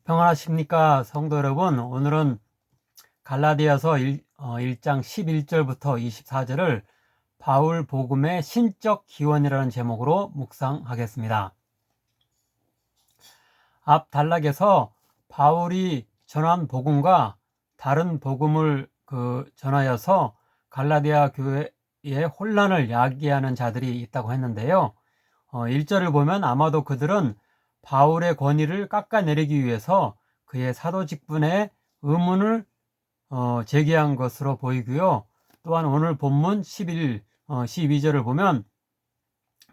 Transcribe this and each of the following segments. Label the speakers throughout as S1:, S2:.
S1: 평안하십니까 성도 여러분. 오늘은 갈라디아서 1장 11절부터 24절을 바울 복음의 신적 기원이라는 제목으로 묵상하겠습니다. 앞 단락에서 바울이 전한 복음과 다른 복음을 전하여서 갈라디아 교회에 혼란을 야기하는 자들이 있다고 했는데요. 1절을 보면 아마도 그들은 바울의 권위를 깎아내리기 위해서 그의 사도 직분에 의문을 제기한 것으로 보이고요. 또한 오늘 본문 12절을 보면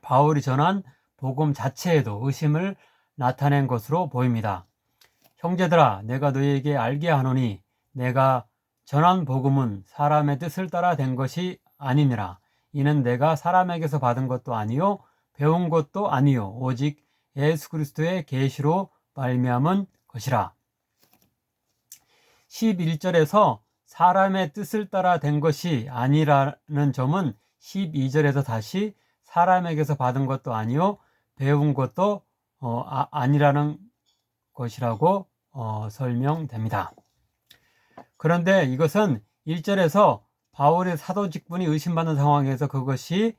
S1: 바울이 전한 복음 자체에도 의심을 나타낸 것으로 보입니다. 형제들아, 내가 너희에게 알게 하노니 내가 전한 복음은 사람의 뜻을 따라 된 것이 아니니라. 이는 내가 사람에게서 받은 것도 아니요 배운 것도 아니요 오직 예수 그리스도의 계시로 말미암은 것이라. 11절에서 사람의 뜻을 따라 된 것이 아니라는 점은 12절에서 다시 사람에게서 받은 것도 아니요 배운 것도 아니라는 것이라고 설명됩니다. 그런데 이것은 1절에서 바울의 사도 직분이 의심받는 상황에서 그것이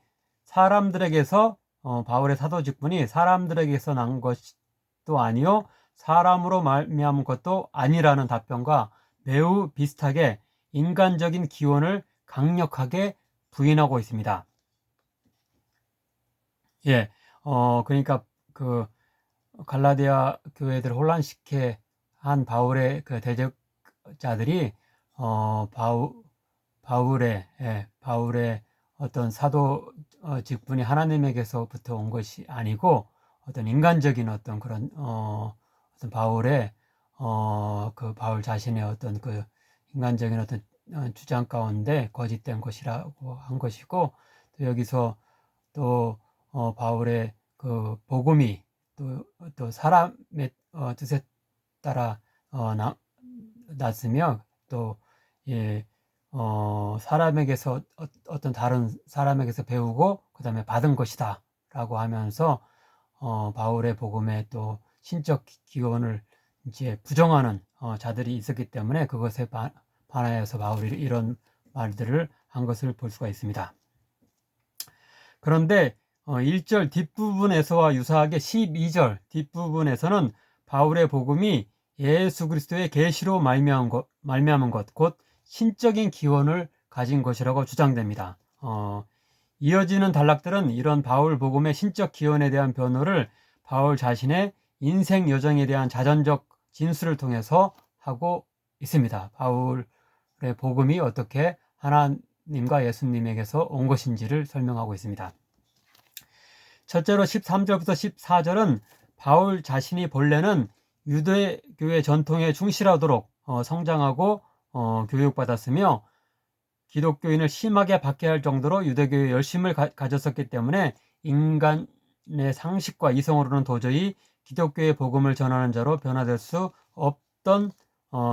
S1: 바울의 사도 직분이 사람들에게서 난 것도 아니요 사람으로 말미암은 것도 아니라는 답변과 매우 비슷하게 인간적인 기원을 강력하게 부인하고 있습니다. 그러니까 갈라디아 교회들을 혼란시켜 한 바울의 대적자들이 바울의 어떤 사도 직분이 하나님에게서부터 온 것이 아니고 어떤 인간적인 어떤 그런 어떤 바울 자신의 어떤 인간적인 어떤 주장 가운데 거짓된 것이라고 한 것이고, 또 여기서 또 바울의 복음이 또 사람의 뜻에 따라 났으며 또 사람에게서 어떤 다른 사람에게서 배우고 그 다음에 받은 것이다 라고 하면서 바울의 복음의 또 신적 기원을 이제 부정하는 자들이 있었기 때문에 그것에 반하여서 바울이 이런 말들을 한 것을 볼 수가 있습니다. 그런데 1절 뒷부분에서와 유사하게 12절 뒷부분에서는 바울의 복음이 예수 그리스도의 계시로 말미암은 것, 곧 신적인 기원을 가진 것이라고 주장됩니다. 이어지는 단락들은 이런 바울 복음의 신적 기원에 대한 변호를 바울 자신의 인생 여정에 대한 자전적 진술을 통해서 하고 있습니다. 바울의 복음이 어떻게 하나님과 예수님에게서 온 것인지를 설명하고 있습니다. 첫째로 13절부터 14절은 바울 자신이 본래는 유대교회 전통에 충실하도록 성장하고 교육받았으며 기독교인을 심하게 박해할 정도로 유대교에 열심을 가졌었기 때문에 인간의 상식과 이성으로는 도저히 기독교의 복음을 전하는 자로 변화될 수 없던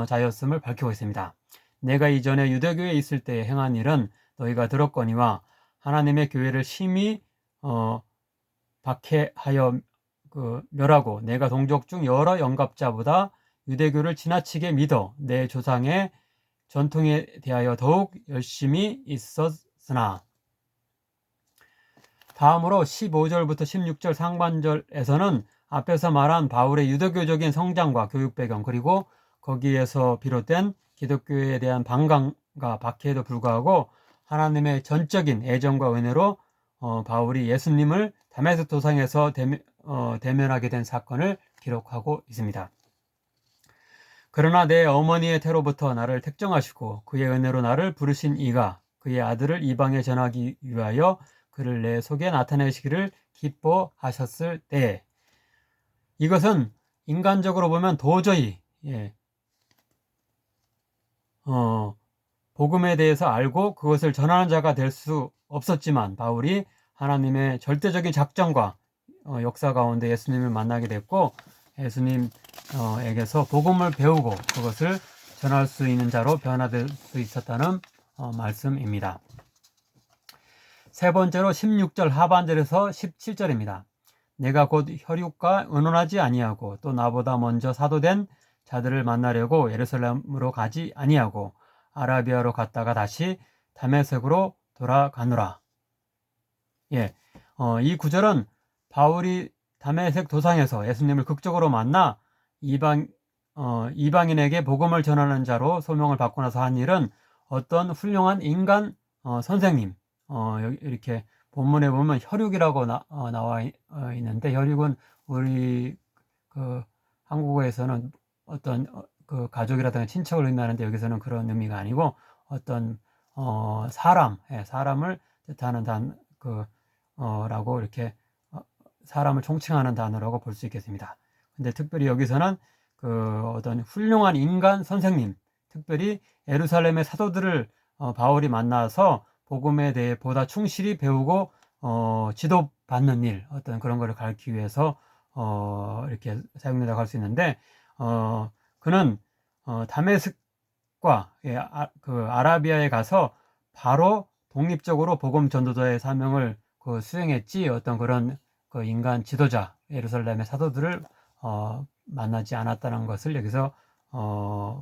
S1: 자였음을 밝히고 있습니다. 내가 이전에 유대교에 있을 때 행한 일은 너희가 들었거니와 하나님의 교회를 심히 박해하여 멸하고 내가 동족 중 여러 영갑자보다 유대교를 지나치게 믿어 내 조상의 전통에 대하여 더욱 열심히 있었으나. 다음으로 15절부터 16절 상반절에서는 앞에서 말한 바울의 유대교적인 성장과 교육 배경, 그리고 거기에서 비롯된 기독교에 대한 반감과 박해에도 불구하고 하나님의 전적인 애정과 은혜로 바울이 예수님을 다메섹 도상에서 대면하게 된 사건을 기록하고 있습니다. 그러나 내 어머니의 태로부터 나를 택정하시고 그의 은혜로 나를 부르신 이가 그의 아들을 이방에 전하기 위하여 그를 내 속에 나타내시기를 기뻐하셨을 때에, 이것은 인간적으로 보면 도저히 복음에 대해서 알고 그것을 전하는 자가 될 수 없었지만 바울이 하나님의 절대적인 작정과 역사 가운데 예수님을 만나게 됐고 예수님에게서 복음을 배우고 그것을 전할 수 있는 자로 변화될 수 있었다는 말씀입니다. 세 번째로 16절 하반절에서 17절입니다. 내가 곧 혈육과 의논하지 아니하고 또 나보다 먼저 사도된 자들을 만나려고 예루살렘으로 가지 아니하고 아라비아로 갔다가 다시 다메섹으로 돌아가노라. 예, 이 구절은 바울이 다메섹 도상에서 예수님을 극적으로 만나 이방인에게 복음을 전하는 자로 소명을 받고 나서 한 일은 어떤 훌륭한 인간 선생님, 여기 이렇게 본문에 보면 혈육이라고 나와 있는데, 혈육은 우리 그 한국어에서는 어떤 그 가족이라든가 친척을 의미하는데, 여기서는 그런 의미가 아니고 어떤 사람을 뜻하는 라고 이렇게 사람을 총칭하는 단어라고 볼 수 있겠습니다. 근데 특별히 여기서는 어떤 훌륭한 인간 선생님, 특별히 예루살렘의 사도들을 바울이 만나서 복음에 대해 보다 충실히 배우고 지도받는 일, 어떤 그런 거를 가르치기 위해서 이렇게 사용된다고 할 수 있는데, 그는 다메섹과 아라비아에 가서 바로 독립적으로 복음 전도자의 사명을 수행했지, 어떤 그런 인간 지도자, 예루살렘의 사도들을 만나지 않았다는 것을 여기서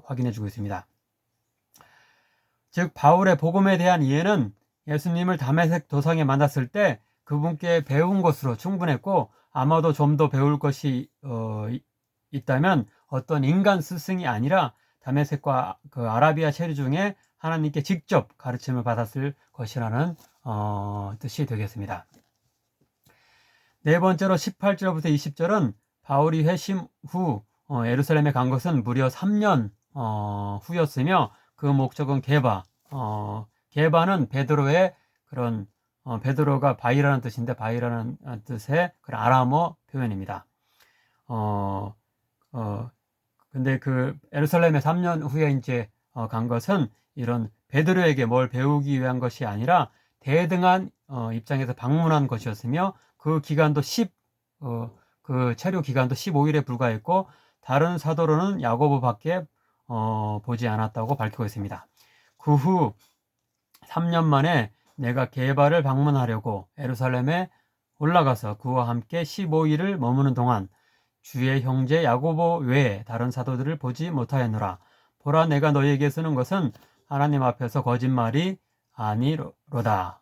S1: 확인해 주고 있습니다. 즉 바울의 복음에 대한 이해는 예수님을 다메섹 도상에 만났을 때 그분께 배운 것으로 충분했고, 아마도 좀 더 배울 것이 있다면 어떤 인간 스승이 아니라 다메섹과 아라비아 체류 중에 하나님께 직접 가르침을 받았을 것이라는 뜻이 되겠습니다. 네 번째로 18절부터 20절은 바울이 회심 후 예루살렘에 간 것은 무려 3년 후였으며, 그 목적은 게바. 게바는 베드로의 베드로가 바위라는 뜻인데, 바위라는 뜻의 그런 아람어 표현입니다. 근데 예루살렘에 3년 후에 이제 간 것은 이런 베드로에게 뭘 배우기 위한 것이 아니라 대등한 입장에서 방문한 것이었으며, 그 체류 기간도 15일에 불과했고, 다른 사도로는 야고보밖에 보지 않았다고 밝히고 있습니다. 그 후 3년 만에 내가 게바를 방문하려고 예루살렘에 올라가서 그와 함께 15일을 머무는 동안 주의 형제 야고보 외에 다른 사도들을 보지 못하였노라. 보라, 내가 너희에게 쓰는 것은 하나님 앞에서 거짓말이 아니로다.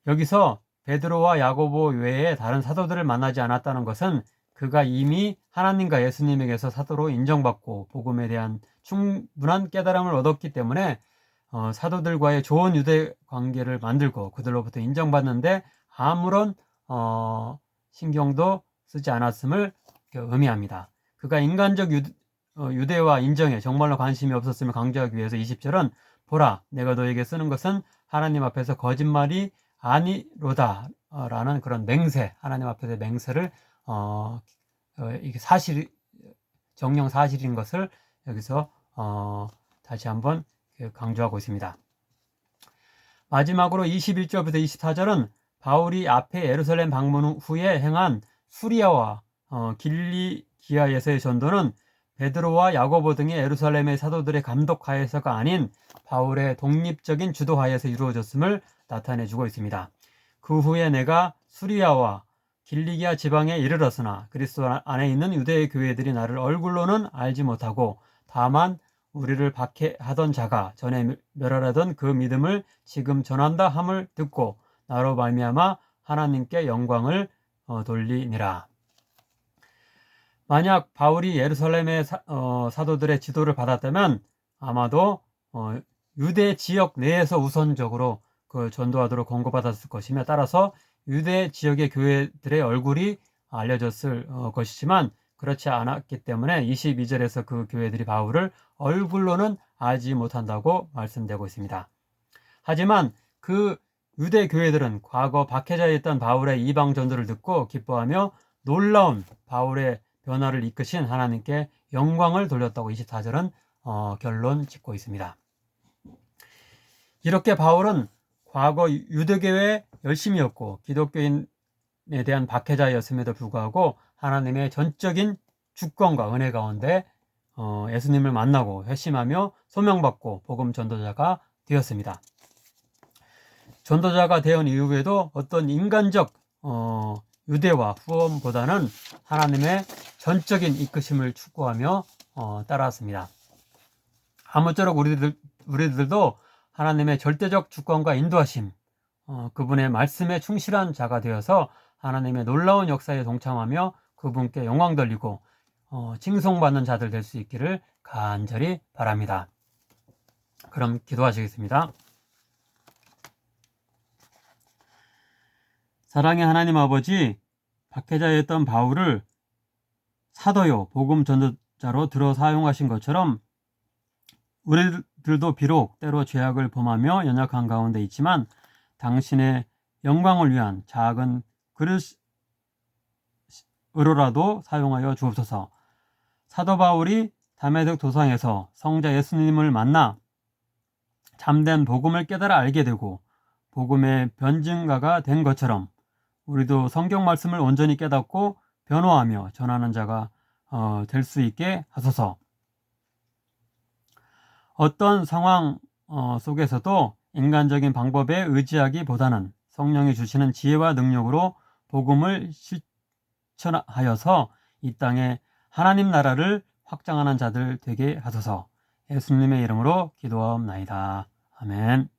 S1: 여기서 베드로와 야고보 외에 다른 사도들을 만나지 않았다는 것은 그가 이미 하나님과 예수님에게서 사도로 인정받고 복음에 대한 충분한 깨달음을 얻었기 때문에 사도들과의 좋은 유대 관계를 만들고 그들로부터 인정받는데 아무런 신경도 쓰지 않았음을 의미합니다. 그가 인간적 유대와 인정에 정말로 관심이 없었음을 강조하기 위해서 20절은 보라, 내가 너에게 쓰는 것은 하나님 앞에서 거짓말이 아니로다 라는 그런 맹세, 하나님 앞에서의 맹세를 이게 정령 사실인 것을 여기서 다시 한번 강조하고 있습니다. 마지막으로 21절부터 24절은 바울이 앞에 예루살렘 방문 후에 행한 수리아와 길리기아에서의 전도는 베드로와 야고보 등의 예루살렘의 사도들의 감독하에서가 아닌 바울의 독립적인 주도하에서 이루어졌음을 나타내주고 있습니다. 그 후에 내가 수리아와 길리기아 지방에 이르렀으나 그리스도 안에 있는 유대의 교회들이 나를 얼굴로는 알지 못하고 다만 우리를 박해하던 자가 전에 멸하려던 그 믿음을 지금 전한다 함을 듣고 나로 말미암아 하나님께 영광을 돌리니라. 만약 바울이 예루살렘의 사도들의 지도를 받았다면 아마도 유대 지역 내에서 우선적으로 전도하도록 권고받았을 것이며, 따라서 유대 지역의 교회들의 얼굴이 알려졌을 것이지만 그렇지 않았기 때문에 22절에서 그 교회들이 바울을 얼굴로는 알지 못한다고 말씀되고 있습니다. 하지만 그 유대 교회들은 과거 박해자였던 바울의 이방 전도를 듣고 기뻐하며 놀라운 바울의 변화를 이끄신 하나님께 영광을 돌렸다고 24절은 결론 짓고 있습니다. 이렇게 바울은 과거 유대교회의 열심이었고 기독교인에 대한 박해자였음에도 불구하고 하나님의 전적인 주권과 은혜 가운데 예수님을 만나고 회심하며 소명받고 복음 전도자가 되었습니다. 전도자가 되은 이후에도 어떤 인간적 유대와 후원보다는 하나님의 전적인 이끄심을 추구하며 따라왔습니다. 아무쪼록 우리들도 하나님의 절대적 주권과 인도하심, 그분의 말씀에 충실한 자가 되어서 하나님의 놀라운 역사에 동참하며 그분께 영광 돌리고 칭송받는 자들 될 수 있기를 간절히 바랍니다. 그럼 기도하시겠습니다. 사랑의 하나님 아버지, 박해자였던 바울을 사도요, 복음 전도자로 들어 사용하신 것처럼 우리들도 비록 때로 죄악을 범하며 연약한 가운데 있지만 당신의 영광을 위한 작은 그릇으로라도 사용하여 주옵소서. 사도 바울이 다메섹 도상에서 성자 예수님을 만나 참된 복음을 깨달아 알게 되고 복음의 변증가가 된 것처럼 우리도 성경 말씀을 온전히 깨닫고 변호하며 전하는 자가 될 수 있게 하소서. 어떤 상황 속에서도 인간적인 방법에 의지하기보다는 성령이 주시는 지혜와 능력으로 복음을 실천하여서 이 땅에 하나님 나라를 확장하는 자들 되게 하소서. 예수님의 이름으로 기도하옵나이다. 아멘.